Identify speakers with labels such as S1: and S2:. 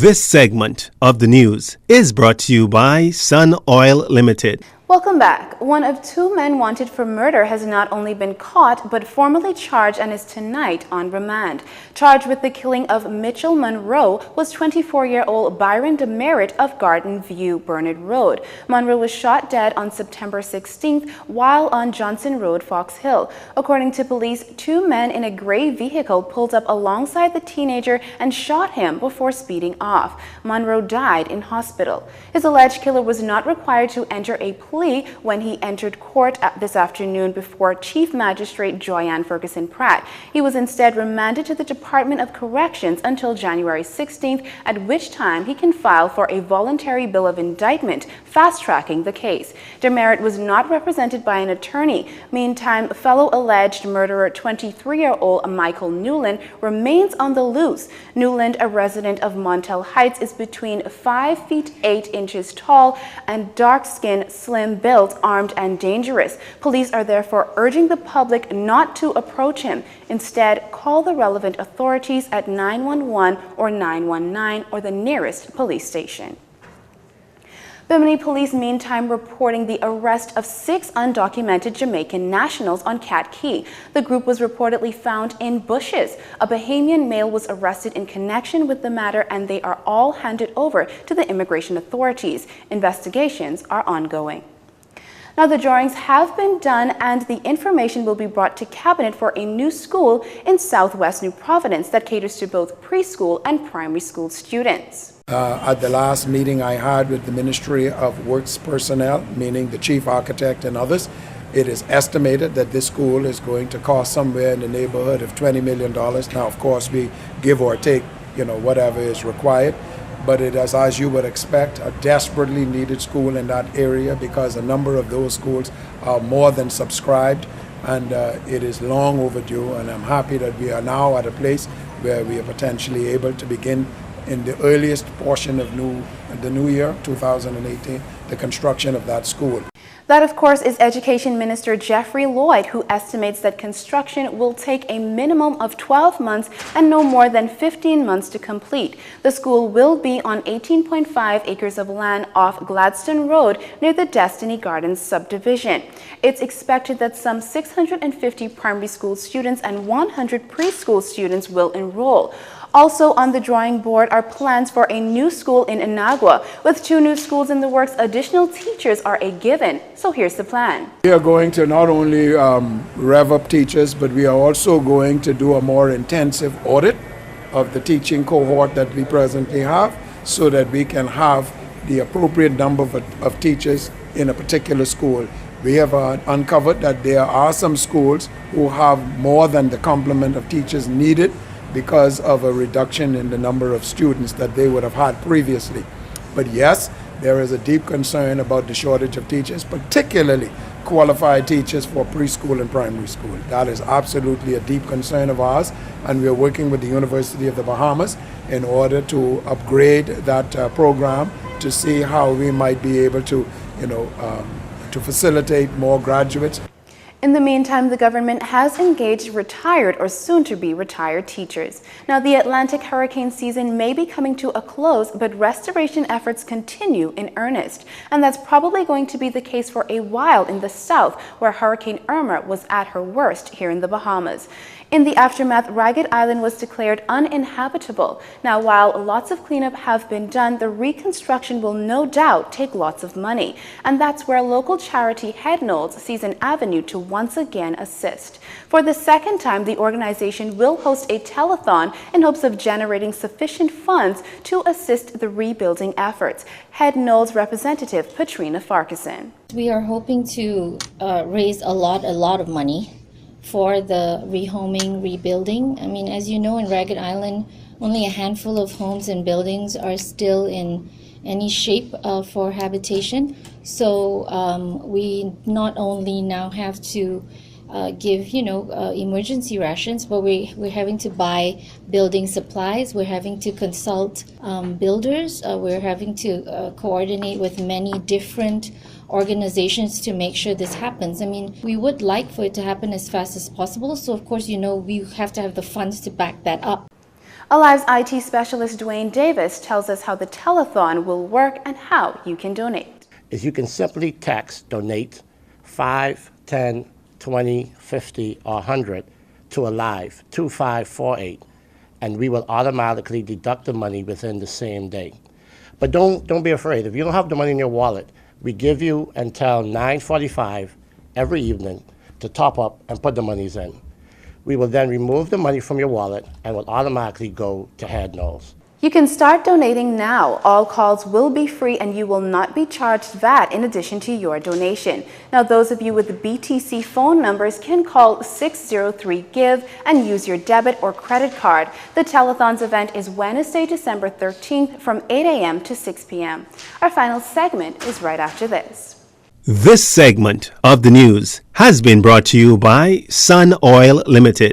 S1: This segment of the news is brought to you by Sun Oil Limited.
S2: Welcome back. One of two men wanted for murder has not only been caught, but formally charged and is tonight on remand. Charged with the killing of Mitchell Monroe was 24-year-old Byron DeMerit of Garden View, Burnett Road. Monroe was shot dead on September 16th while on Johnson Road, Fox Hill. According to police, two men in a gray vehicle pulled up alongside the teenager and shot him before speeding off. Monroe died in hospital. His alleged killer was not required to enter a plea when he entered court this afternoon before Chief Magistrate Joyanne Ferguson Pratt. He was instead remanded to the Department of Corrections until January 16th, at which time he can file for a voluntary bill of indictment, fast-tracking the case. DeMerit was not represented by an attorney. Meantime, fellow alleged murderer 23-year-old Michael Newland remains on the loose. Newland, a resident of Montel Heights, is between 5 feet 8 inches tall and dark-skinned, slim built, armed and dangerous. Police are therefore urging the public not to approach him. Instead, call the relevant authorities at 911 or 919 or the nearest police station. Bimini police meantime reporting the arrest of 6 undocumented Jamaican nationals on Cat Key. The group was reportedly found in bushes. A Bahamian male was arrested in connection with the matter, and they are all handed over to the immigration authorities. Investigations are ongoing. Now, the drawings have been done and the information will be brought to Cabinet for a new school in Southwest New Providence that caters to both preschool and primary school students.
S3: At the last meeting I had with the Ministry of Works personnel, meaning the chief architect and others, it is estimated that this school is going to cost somewhere in the neighborhood of $20 million. Now, of course, we give or take, whatever is required. But it is, as you would expect, a desperately needed school in that area because a number of those schools are more than subscribed, and it is long overdue. And I'm happy that we are now at a place where we are potentially able to begin in the earliest portion of the new year, 2018, the construction of that school.
S2: That, of course, is Education Minister Jeffrey Lloyd, who estimates that construction will take a minimum of 12 months and no more than 15 months to complete. The school will be on 18.5 acres of land off Gladstone Road near the Destiny Gardens subdivision. It's expected that some 650 primary school students and 100 preschool students will enroll. Also on the drawing board are plans for a new school in Inagua. With 2 new schools in the works, additional teachers are a given. So here's the plan.
S3: We are going to not only rev up teachers, but we are also going to do a more intensive audit of the teaching cohort that we presently have so that we can have the appropriate number of teachers in a particular school. We have uncovered that there are some schools who have more than the complement of teachers needed because of a reduction in the number of students that they would have had previously. But yes, there is a deep concern about the shortage of teachers, particularly qualified teachers for preschool and primary school. That is absolutely a deep concern of ours, and we are working with the University of the Bahamas in order to upgrade that program to see how we might be able to, to facilitate more graduates.
S2: In the meantime, the government has engaged retired or soon-to-be retired teachers. Now, the Atlantic hurricane season may be coming to a close, but restoration efforts continue in earnest. And that's probably going to be the case for a while in the south, where Hurricane Irma was at her worst here in the Bahamas. In the aftermath, Ragged Island was declared uninhabitable. Now, while lots of cleanup have been done, the reconstruction will no doubt take lots of money. And that's where local charity Head Knowles sees an avenue to once again assist. For the second time, the organization will host a telethon in hopes of generating sufficient funds to assist the rebuilding efforts. Head Knowles representative Patrina Farquharson.
S4: We are hoping to raise a lot of money for the rehoming, rebuilding. I mean, as you know, in Ragged Island, only a handful of homes and buildings are still in any shape for habitation. So we not only now have to give, emergency rations, but we're having to buy building supplies. We're having to consult builders. We're having to coordinate with many different organizations to make sure this happens. I mean, we would like for it to happen as fast as possible. So, of course, we have to have the funds to back that up.
S2: Alive's IT specialist Dwayne Davis tells us how the telethon will work and how you can donate.
S5: Is you can simply text donate 5, 10, 20, 50, or 100 to Alive 2548, and we will automatically deduct the money within the same day. But don't be afraid. If you don't have the money in your wallet, we give you until 9:45 every evening to top up and put the monies in. We will then remove the money from your wallet and will automatically go to Head Knowles.
S2: You can start donating now. All calls will be free and you will not be charged VAT in addition to your donation. Now, those of you with the BTC phone numbers can call 603-GIVE and use your debit or credit card. The telethon's event is Wednesday, December 13th from 8 a.m. to 6 p.m. Our final segment is right after this.
S1: This segment of the news has been brought to you by Sun Oil Limited.